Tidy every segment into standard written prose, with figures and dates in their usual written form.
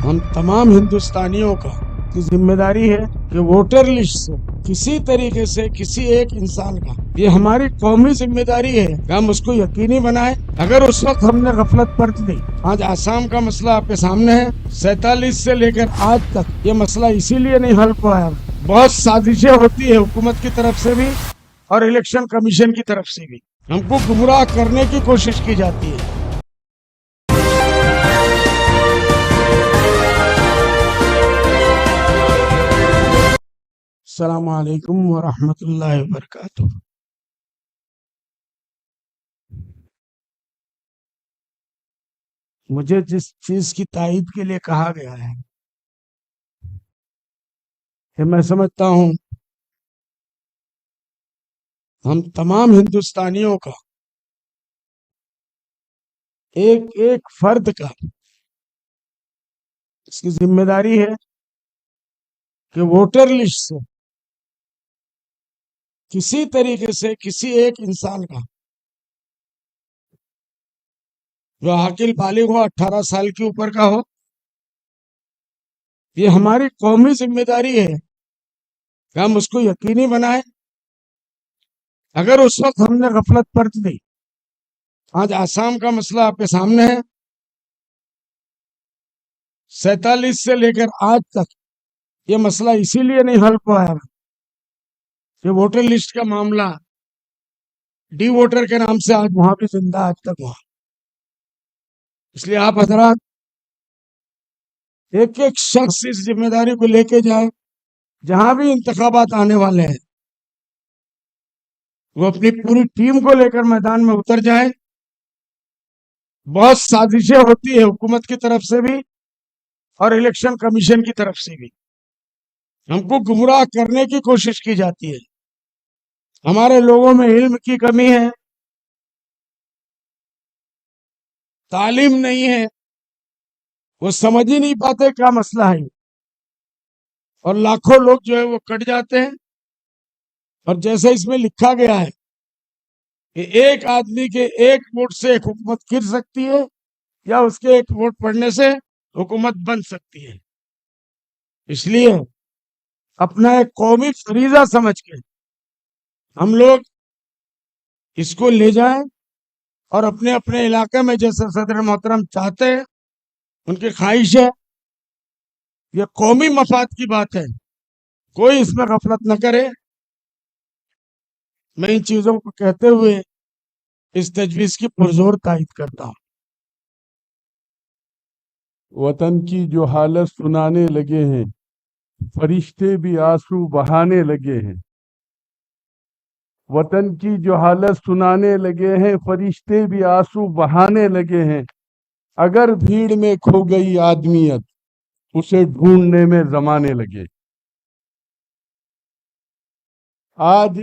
ہم تمام ہندوستانیوں کا کی ذمہ داری ہے کہ ووٹر لسٹ سے کسی طریقے سے کسی ایک انسان کا، یہ ہماری قومی ذمہ داری ہے کہ ہم اس کو یقینی بنائیں۔ اگر اس وقت ہم نے غفلت برت لی، آج آسام کا مسئلہ آپ کے سامنے ہے، 47 سے لے کر آج تک یہ مسئلہ اسی لیے نہیں حل پایا، بہت سازشیں ہوتی ہے حکومت کی طرف سے بھی اور الیکشن کمیشن کی طرف سے بھی، ہم کو گمراہ کرنے کی کوشش کی جاتی ہے۔ السلام علیکم ورحمۃ اللہ وبرکاتہ۔ مجھے جس چیز کی تائید کے لیے کہا گیا ہے کہ میں سمجھتا ہوں ہم تمام ہندوستانیوں کا، ایک ایک فرد کا اس کی ذمہ داری ہے کہ ووٹر لسٹ سے کسی طریقے سے کسی ایک انسان کا جو عاقل بالغ ہو، 18 سال کے اوپر کا ہو، یہ ہماری قومی ذمہ داری ہے کہ ہم اس کو یقینی بنائیں۔ اگر اس وقت ہم نے غفلت برت لی، آج آسام کا مسئلہ آپ کے سامنے ہے، 47 سے لے کر آج تک یہ مسئلہ اسی لیے نہیں حل پایا کہ ووٹر لسٹ کا معاملہ ڈی ووٹر کے نام سے آج وہاں بھی زندہ آج تک وہاں۔ اس لیے آپ حضرات ایک ایک شخص اس ذمہ داری کو لے کے جائے، جہاں بھی انتخابات آنے والے ہیں وہ اپنی پوری ٹیم کو لے کر میدان میں اتر جائیں۔ بہت سازشیں ہوتی ہے حکومت کی طرف سے بھی اور الیکشن کمیشن کی طرف سے بھی، ہم کو گمراہ کرنے کی کوشش کی جاتی ہے۔ ہمارے لوگوں میں علم کی کمی ہے، تعلیم نہیں ہے، وہ سمجھ ہی نہیں پاتے کیا مسئلہ ہے، اور لاکھوں لوگ جو ہے وہ کٹ جاتے ہیں۔ اور جیسے اس میں لکھا گیا ہے کہ ایک آدمی کے ایک ووٹ سے ایک حکومت گر سکتی ہے، یا اس کے ایک ووٹ پڑنے سے حکومت بن سکتی ہے۔ اس لیے اپنا ایک قومی فریضہ سمجھ کے ہم لوگ اس کو لے جائیں، اور اپنے اپنے علاقے میں جیسے صدر محترم چاہتے ہیں، ان کی خواہش ہے، یہ قومی مفاد کی بات ہے، کوئی اس میں غفلت نہ کرے۔ میں ان چیزوں کو کہتے ہوئے اس تجویز کی پرزور تائید کرتا ہوں۔ وطن کی جو حالت سنانے لگے ہیں، فرشتے بھی آنسو بہانے لگے ہیں۔ وطن کی جو حالت سنانے لگے ہیں، فرشتے بھی آنسو بہانے لگے ہیں۔ اگر بھیڑ میں کھو گئی آدمیت، اسے ڈھونڈنے میں زمانے لگے۔ آج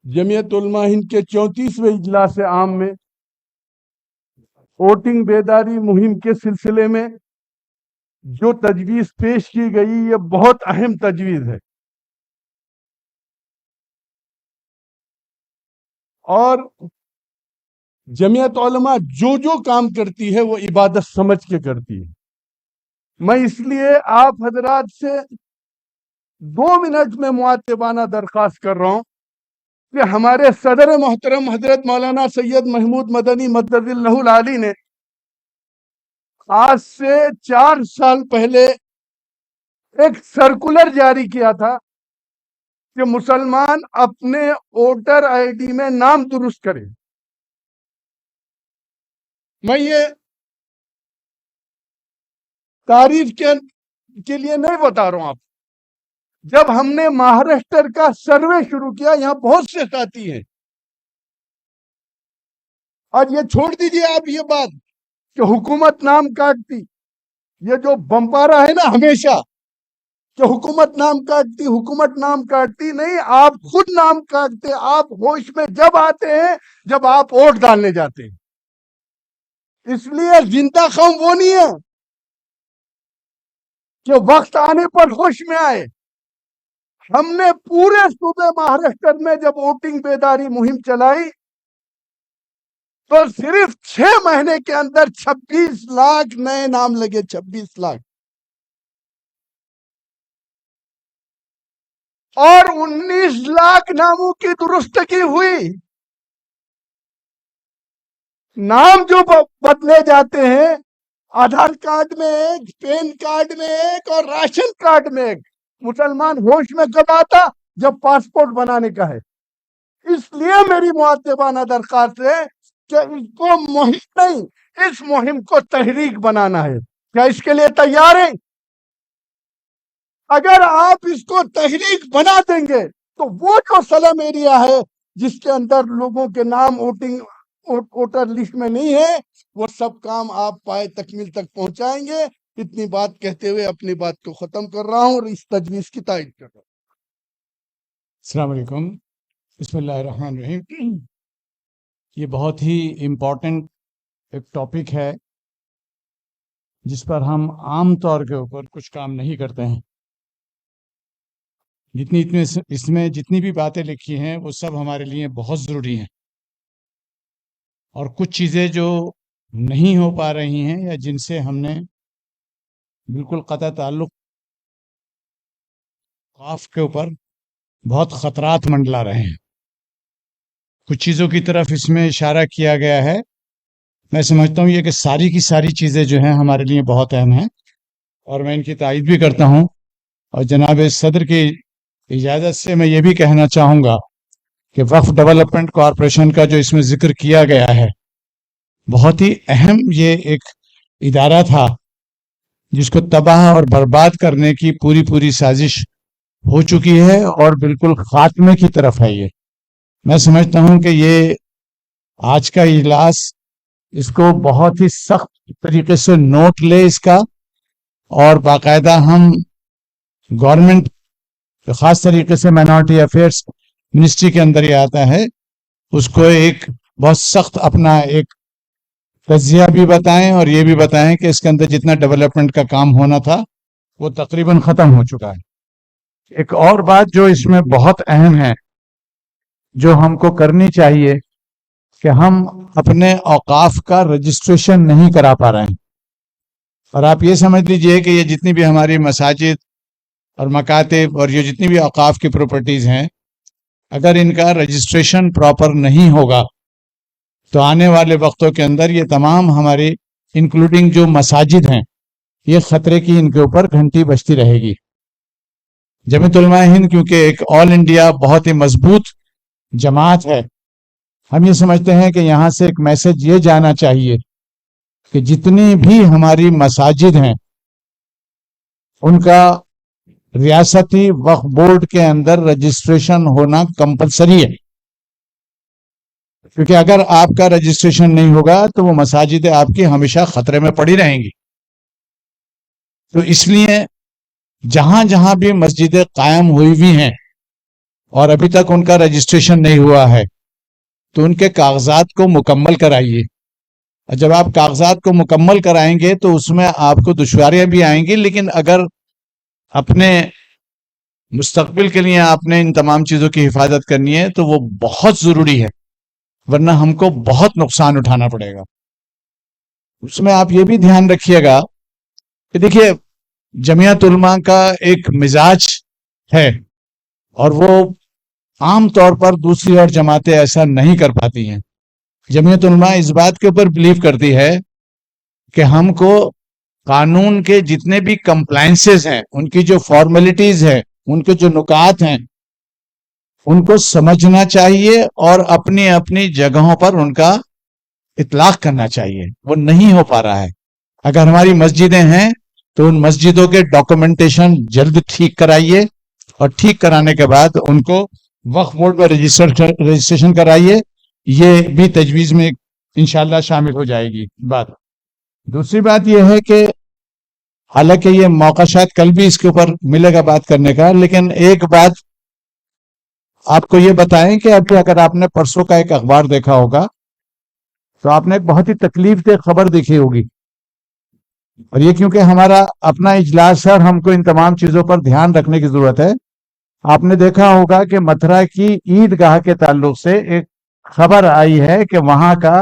جمعیت علماء ہند کے 34ویں اجلاس عام میں ووٹنگ بیداری مہم کے سلسلے میں جو تجویز پیش کی گئی، یہ بہت اہم تجویز ہے، اور جمعیت علماء جو کام کرتی ہے وہ عبادت سمجھ کے کرتی ہے۔ میں اس لیے آپ حضرات سے 2 منٹ میں معاتبانہ درخواست کر رہا ہوں کہ ہمارے صدر محترم حضرت مولانا سید محمود مدنی مدد اللہ العالی نے آج سے 4 سال پہلے ایک سرکولر جاری کیا تھا کہ مسلمان اپنے ووٹر آئی ڈی میں نام درست کریں۔ میں یہ تعریف کے لیے نہیں بتا رہا ہوں آپ۔ جب ہم نے مہاراشٹر کا سروے شروع کیا، یہاں بہت سے ساتھی ہیں، اور یہ چھوڑ دیجئے آپ یہ بات کہ حکومت نام کاٹتی، یہ جو بمپارا ہے نا ہمیشہ کہ حکومت نام کاٹتی، حکومت نام کاٹتی، نہیں، آپ خود نام کاٹتے۔ آپ ہوش میں جب آتے ہیں جب آپ ووٹ ڈالنے جاتے ہیں۔ اس لیے زندہ قوم وہ نہیں ہے کہ وقت آنے پر ہوش میں آئے۔ ہم نے پورے صوبے مہاراشٹر میں جب ووٹنگ بیداری مہم چلائی تو صرف 6 مہینے کے اندر 26 لاکھ نئے نام لگے. 26 لاکھ. اور 19 لاکھ ناموں کی درستگی ہوئی. نام جو بدلے جاتے ہیں، آدھار کارڈ میں ایک، پین کارڈ میں ایک، اور راشن کارڈ میں ایک. مسلمان ہوش میں کب آتا؟ جب پاسپورٹ بنانے کا ہے. اس لیے میری مؤدبانہ درخواست ہے کہ اس کو مہم نہیں، اس مہم کو تحریک بنانا ہے. کیا اس کے لیے تیار ہیں؟ اگر آپ اس کو تحریک بنا دیں گے تو وہ جو سلم ایریا ہے جس کے اندر لوگوں کے نام ووٹر لسٹ میں نہیں ہے، وہ سب کام آپ پائے تکمیل تک پہنچائیں گے. اتنی بات کہتے ہوئے اپنی بات کو ختم کر رہا ہوں اور اس تجویز کی تائید کر رہا ہوں. السلام علیکم. بسم اللہ الرحمن الرحیم. یہ بہت ہی امپورٹنٹ ایک ٹاپک ہے جس پر ہم عام طور کے اوپر کچھ کام نہیں کرتے ہیں. اس میں جتنی بھی باتیں لکھی ہیں وہ سب ہمارے لیے بہت ضروری ہیں، اور کچھ چیزیں جو نہیں ہو پا رہی ہیں یا جن سے ہم نے بالکل قطع تعلق خوف کے اوپر بہت خطرات منڈلا رہے ہیں. کچھ چیزوں کی طرف اس میں اشارہ کیا گیا ہے. میں سمجھتا ہوں یہ کہ ساری کی ساری چیزیں جو ہیں ہمارے لیے بہت اہم ہیں، اور میں ان کی تائید بھی کرتا ہوں. اور جناب صدر کی اجازت سے میں یہ بھی کہنا چاہوں گا کہ وقف ڈیولپمنٹ کارپوریشن کا جو اس میں ذکر کیا گیا ہے، بہت ہی اہم یہ ایک ادارہ تھا جس کو تباہ اور برباد کرنے کی پوری سازش ہو چکی ہے اور بالکل خاتمے کی طرف ہے. یہ میں سمجھتا ہوں کہ یہ آج کا اجلاس اس کو بہت ہی سخت طریقے سے نوٹ لے اس کا، اور باقاعدہ ہم گورنمنٹ خاص طریقے سے مائنورٹی افیئرس منسٹری کے اندر یہ آتا ہے، اس کو ایک بہت سخت اپنا ایک تجزیہ بھی بتائیں اور یہ بھی بتائیں کہ اس کے اندر جتنا ڈیولپمنٹ کا کام ہونا تھا وہ تقریباً ختم ہو چکا ہے. ایک اور بات جو اس میں بہت اہم ہے، جو ہم کو کرنی چاہیے، کہ ہم اپنے اوقاف کا رجسٹریشن نہیں کرا پا رہے ہیں. اور آپ یہ سمجھ لیجئے کہ یہ جتنی بھی ہماری مساجد اور مکاتب اور یہ جتنی بھی اوقاف کی پراپرٹیز ہیں، اگر ان کا رجسٹریشن پراپر نہیں ہوگا تو آنے والے وقتوں کے اندر یہ تمام ہماری انکلوڈنگ جو مساجد ہیں، یہ خطرے کی ان کے اوپر گھنٹی بجتی رہے گی. جمعیت علماء ہند کیونکہ ایک آل انڈیا بہت ہی مضبوط جماعت ہے، ہم یہ سمجھتے ہیں کہ یہاں سے ایک میسج یہ جانا چاہیے کہ جتنی بھی ہماری مساجد ہیں ان کا ریاستی وقف بورڈ کے اندر رجسٹریشن ہونا کمپلسری ہے. کیونکہ اگر آپ کا رجسٹریشن نہیں ہوگا تو وہ مساجد آپ کی ہمیشہ خطرے میں پڑی رہیں گی. تو اس لیے جہاں جہاں بھی مسجدیں قائم ہوئی ہوئی ہیں اور ابھی تک ان کا رجسٹریشن نہیں ہوا ہے تو ان کے کاغذات کو مکمل کرائیے. اور جب آپ کاغذات کو مکمل کرائیں گے تو اس میں آپ کو دشواریاں بھی آئیں گی، لیکن اگر اپنے مستقبل کے لیے آپ نے ان تمام چیزوں کی حفاظت کرنی ہے تو وہ بہت ضروری ہے، ورنہ ہم کو بہت نقصان اٹھانا پڑے گا. اس میں آپ یہ بھی دھیان رکھیے گا کہ دیکھیے جمعیت علماء کا ایک مزاج ہے، اور وہ عام طور پر دوسری اور جماعتیں ایسا نہیں کر پاتی ہیں. جمعیت علماء اس بات کے اوپر بلیو کرتی ہے کہ ہم کو قانون کے جتنے بھی کمپلائنسز ہیں، ان کی جو فارمیلٹیز ہیں، ان کے جو نکات ہیں، ان کو سمجھنا چاہیے اور اپنی اپنی جگہوں پر ان کا اطلاق کرنا چاہیے. وہ نہیں ہو پا رہا ہے. اگر ہماری مسجدیں ہیں تو ان مسجدوں کے ڈاکومنٹیشن جلد ٹھیک کرائیے، اور ٹھیک کرانے کے بعد ان کو وقف بورڈ میں رجسٹریشن کرائیے. یہ بھی تجویز میں انشاءاللہ شامل ہو جائے گی بات. دوسری بات یہ ہے کہ حالانکہ یہ موقع شاید کل بھی اس کے اوپر ملے گا بات کرنے کا، لیکن ایک بات آپ کو یہ بتائیں کہ ابھی اگر آپ نے پرسوں کا ایک اخبار دیکھا ہوگا تو آپ نے ایک بہت ہی تکلیف دہ خبر دیکھی ہوگی. اور یہ کیونکہ ہمارا اپنا اجلاس ہے اور ہم کو ان تمام چیزوں پر دھیان رکھنے کی ضرورت ہے. آپ نے دیکھا ہوگا کہ متھرا کی عید گاہ کے تعلق سے ایک خبر آئی ہے کہ وہاں کا